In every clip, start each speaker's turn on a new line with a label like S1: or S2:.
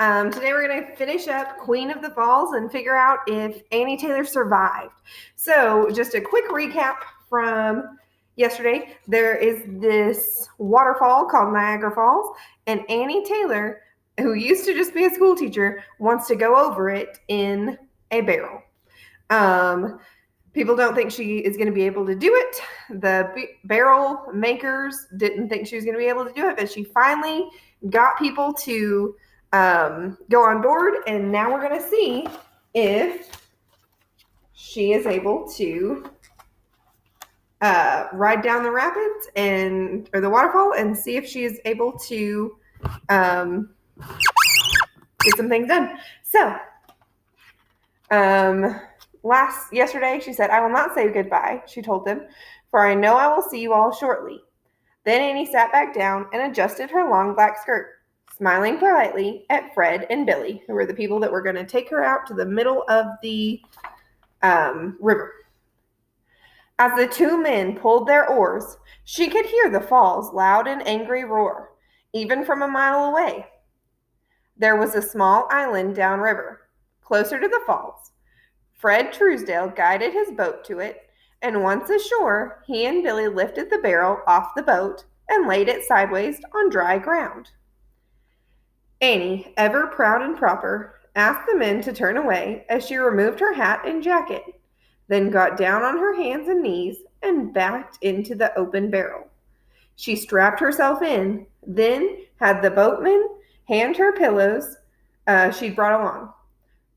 S1: Today we're going to finish up Queen of the Falls and figure out if Annie Taylor survived. So just a quick recap from yesterday. There is this waterfall called Niagara Falls, and Annie Taylor, who used to just be a school teacher, wants to go over it in a barrel. People don't think she is going to be able to do it. The barrel makers didn't think she was going to be able to do it, but she finally got people to go on board, and now we're going to see if she is able to ride down the rapids or the waterfall, and see if she is able to get some things done. So, yesterday she said, "I will not say goodbye," she told them, "for I know I will see you all shortly." Then Annie sat back down and adjusted her long black skirt, smiling politely at Fred and Billy, who were the people that were going to take her out to the middle of the river. As the two men pulled their oars, she could hear the fall's loud and angry roar, even from a mile away. There was a small island downriver, closer to the falls. Fred Truesdale guided his boat to it, and once ashore, he and Billy lifted the barrel off the boat and laid it sideways on dry ground. Annie, ever proud and proper, asked the men to turn away as she removed her hat and jacket, then got down on her hands and knees and backed into the open barrel. She strapped herself in, then had the boatman hand her pillows she'd brought along.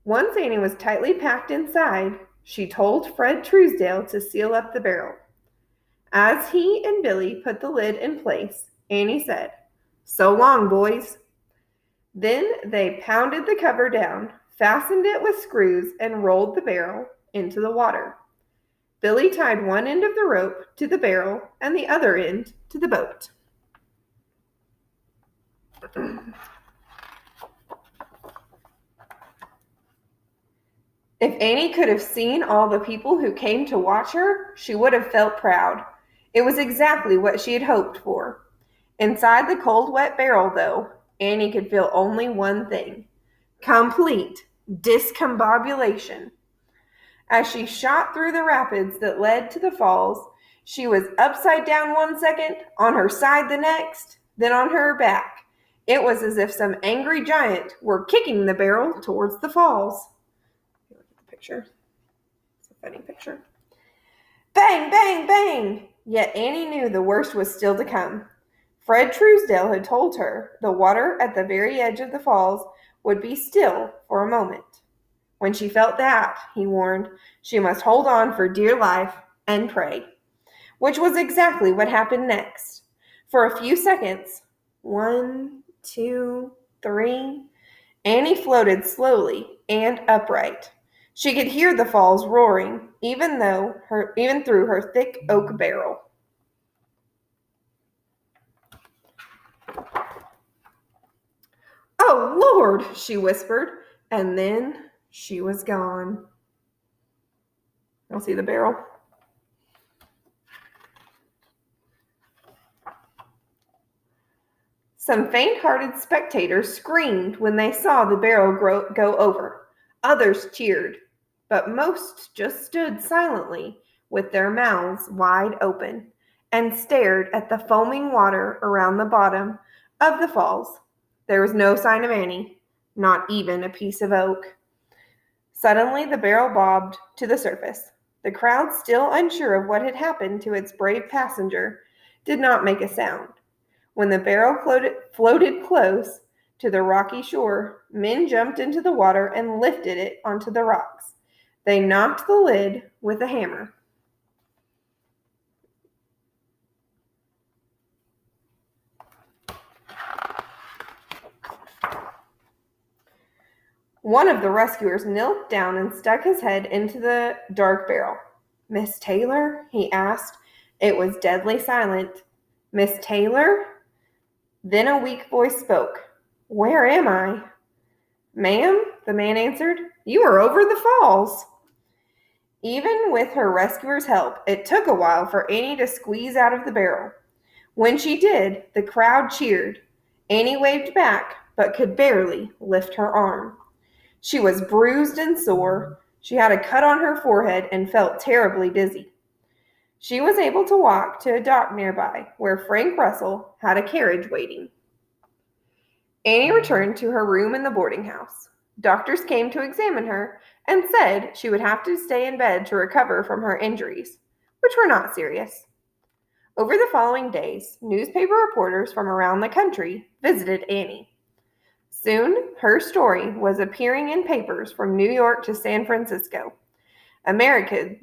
S1: Once Annie was tightly packed inside, she told Fred Truesdale to seal up the barrel. As he and Billy put the lid in place, Annie said, "So long, boys." Then they pounded the cover down, fastened it with screws, and rolled the barrel into the water. Billy tied one end of the rope to the barrel and the other end to the boat. If Annie could have seen all the people who came to watch her, she would have felt proud. It was exactly what she had hoped for. Inside the cold, wet barrel, though, Annie could feel only one thing: complete discombobulation. As she shot through the rapids that led to the falls, she was upside down one second, on her side the next, then on her back. It was as if some angry giant were kicking the barrel towards the falls. Picture. It's a funny picture. Bang, bang, bang! Yet Annie knew the worst was still to come. Fred Truesdale had told her the water at the very edge of the falls would be still for a moment. When she felt that, he warned, she must hold on for dear life and pray. Which was exactly what happened next. For a few seconds, 1, 2, 3, Annie floated slowly and upright. She could hear the falls roaring, even through her thick oak barrel. "Oh, Lord," she whispered, and then she was gone. You'll see the barrel. Some faint-hearted spectators screamed when they saw the barrel go over. Others cheered, but most just stood silently with their mouths wide open and stared at the foaming water around the bottom of the falls. There was no sign of Annie, not even a piece of oak. Suddenly, the barrel bobbed to the surface. The crowd, still unsure of what had happened to its brave passenger, did not make a sound. When the barrel floated close to the rocky shore, men jumped into the water and lifted it onto the rocks. They knocked the lid with a hammer. One of the rescuers knelt down and stuck his head into the dark barrel. "Miss Taylor?" he asked. It was deadly silent. "Miss Taylor?" Then a weak voice spoke. "Where am I?" "Ma'am," the man answered, "you are over the falls." Even with her rescuer's help, it took a while for Annie to squeeze out of the barrel. When she did, the crowd cheered. Annie waved back, but could barely lift her arm. She was bruised and sore. She had a cut on her forehead and felt terribly dizzy. She was able to walk to a dock nearby where Frank Russell had a carriage waiting. Annie returned to her room in the boarding house. Doctors came to examine her and said she would have to stay in bed to recover from her injuries, which were not serious. Over the following days, newspaper reporters from around the country visited Annie. Soon, her story was appearing in papers from New York to San Francisco. Americans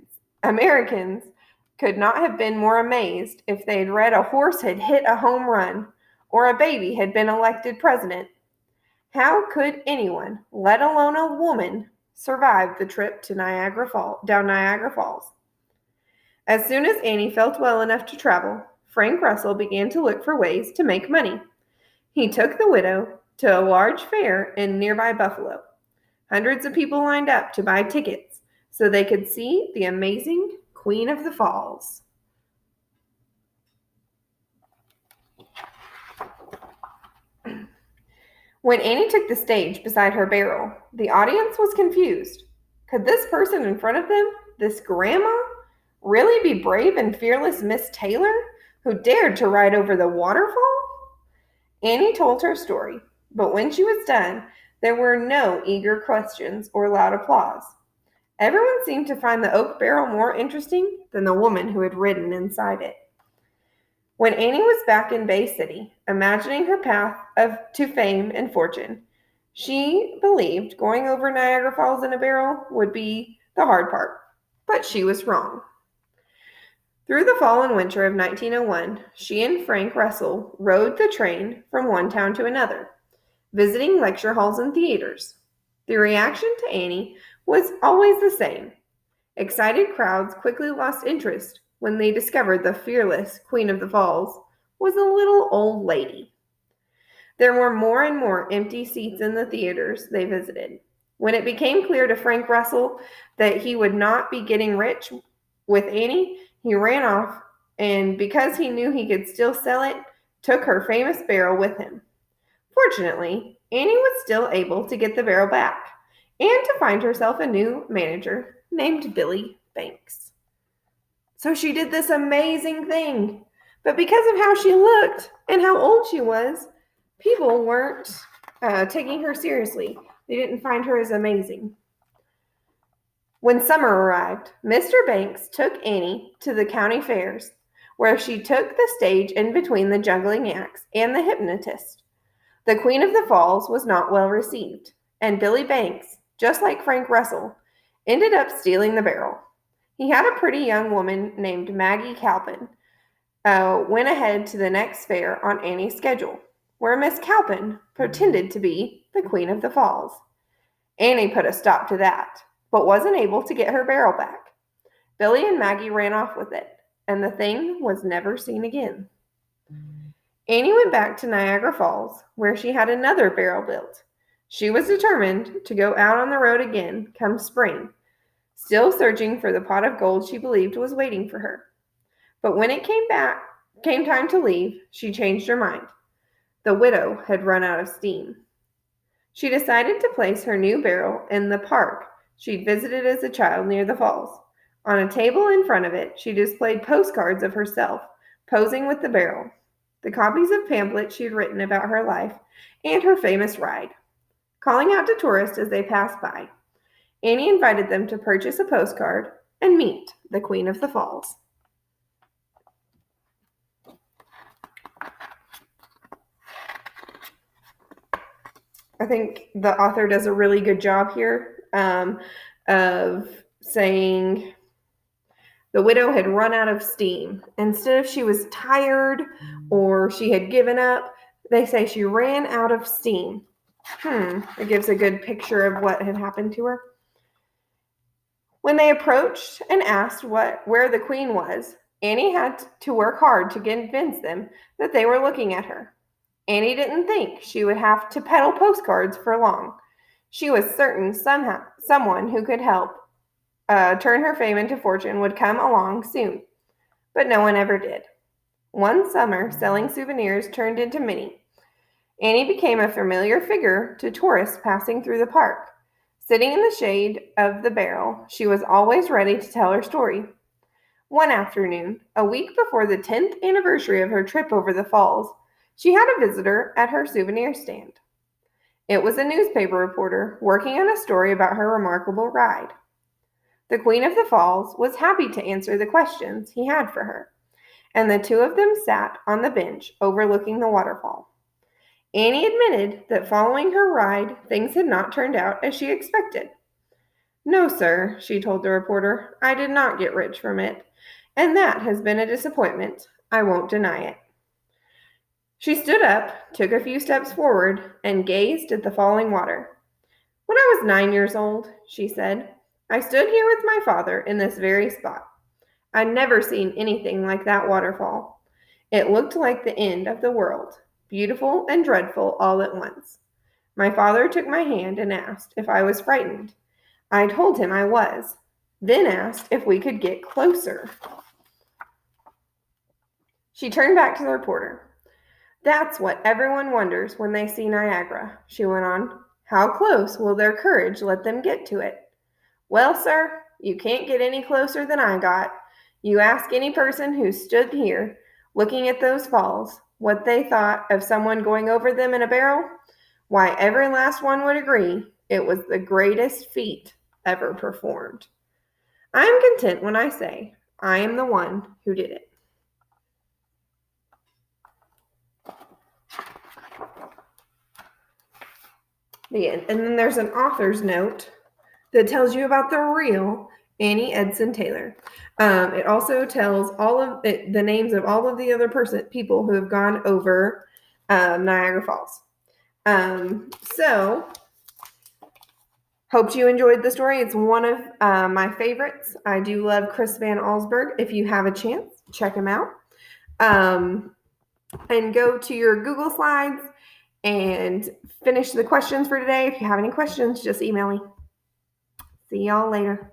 S1: could not have been more amazed if they had read a horse had hit a home run or a baby had been elected president. How could anyone, let alone a woman, survive the trip to down Niagara Falls? As soon as Annie felt well enough to travel, Frank Russell began to look for ways to make money. He took the widow to a large fair in nearby Buffalo. Hundreds of people lined up to buy tickets so they could see the amazing Queen of the Falls. When Annie took the stage beside her barrel, the audience was confused. Could this person in front of them, this grandma, really be brave and fearless Miss Taylor, who dared to ride over the waterfall? Annie told her story, but when she was done, there were no eager questions or loud applause. Everyone seemed to find the oak barrel more interesting than the woman who had ridden inside it. When Annie was back in Bay City, imagining her path to fame and fortune, she believed going over Niagara Falls in a barrel would be the hard part, but she was wrong. Through the fall and winter of 1901, she and Frank Russell rode the train from one town to another, visiting lecture halls and theaters. The reaction to Annie was always the same. Excited crowds quickly lost interest when they discovered the fearless Queen of the Falls was a little old lady. There were more and more empty seats in the theaters they visited. When it became clear to Frank Russell that he would not be getting rich with Annie, he ran off, and because he knew he could still sell it, took her famous barrel with him. Fortunately, Annie was still able to get the barrel back and to find herself a new manager named Billy Banks. So she did this amazing thing. But because of how she looked and how old she was, people weren't taking her seriously. They didn't find her as amazing. When summer arrived, Mr. Banks took Annie to the county fairs, where she took the stage in between the juggling acts and the hypnotist. The Queen of the Falls was not well received, and Billy Banks, just like Frank Russell, ended up stealing the barrel. He had a pretty young woman named Maggie Calpin went ahead to the next fair on Annie's schedule, where Miss Calpin pretended to be the Queen of the Falls. Annie put a stop to that, but wasn't able to get her barrel back. Billy and Maggie ran off with it, and the thing was never seen again. Annie went back to Niagara Falls, where she had another barrel built. She was determined to go out on the road again come spring, still searching for the pot of gold she believed was waiting for her. But when it came time to leave, she changed her mind. The widow had run out of steam. She decided to place her new barrel in the park she'd visited as a child near the falls. On a table in front of it, she displayed postcards of herself posing with the barrel, the copies of pamphlets she had written about her life, and her famous ride. Calling out to tourists as they passed by, Annie invited them to purchase a postcard and meet the Queen of the Falls. I think the author does a really good job here of saying the widow had run out of steam. Instead of she was tired or she had given up, they say she ran out of steam. It gives a good picture of what had happened to her. When they approached and asked where the queen was, Annie had to work hard to convince them that they were looking at her. Annie didn't think she would have to peddle postcards for long. She was certain someone who could help turn her fame into fortune would come along soon, but no one ever did. One summer, selling souvenirs turned into many. Annie became a familiar figure to tourists passing through the park. Sitting in the shade of the barrel, she was always ready to tell her story. One afternoon, a week before the 10th anniversary of her trip over the falls, she had a visitor at her souvenir stand. It was a newspaper reporter working on a story about her remarkable ride. The Queen of the Falls was happy to answer the questions he had for her, and the two of them sat on the bench overlooking the waterfall. Annie admitted that following her ride, things had not turned out as she expected. No, sir, she told the reporter, I did not get rich from it, and that has been a disappointment. I won't deny it. She stood up, took a few steps forward, and gazed at the falling water. When I was 9 years old, she said, I stood here with my father in this very spot. I'd never seen anything like that waterfall. It looked like the end of the world, beautiful and dreadful all at once. My father took my hand and asked if I was frightened. I told him I was, then asked if we could get closer. She turned back to the reporter. That's what everyone wonders when they see Niagara, she went on. How close will their courage let them get to it? Well, sir, you can't get any closer than I got. You ask any person who stood here, looking at those falls, what they thought of someone going over them in a barrel, why, every last one would agree it was the greatest feat ever performed. I am content when I say I am the one who did it. The end. And then there's an author's note that tells you about the real Annie Edson Taylor. It also tells all of the names of all of the other people who have gone over Niagara Falls. So, hope you enjoyed the story. It's one of my favorites. I do love Chris Van Allsburg. If you have a chance, check him out. And go to your Google Slides and finish the questions for today. If you have any questions, just email me. See y'all later.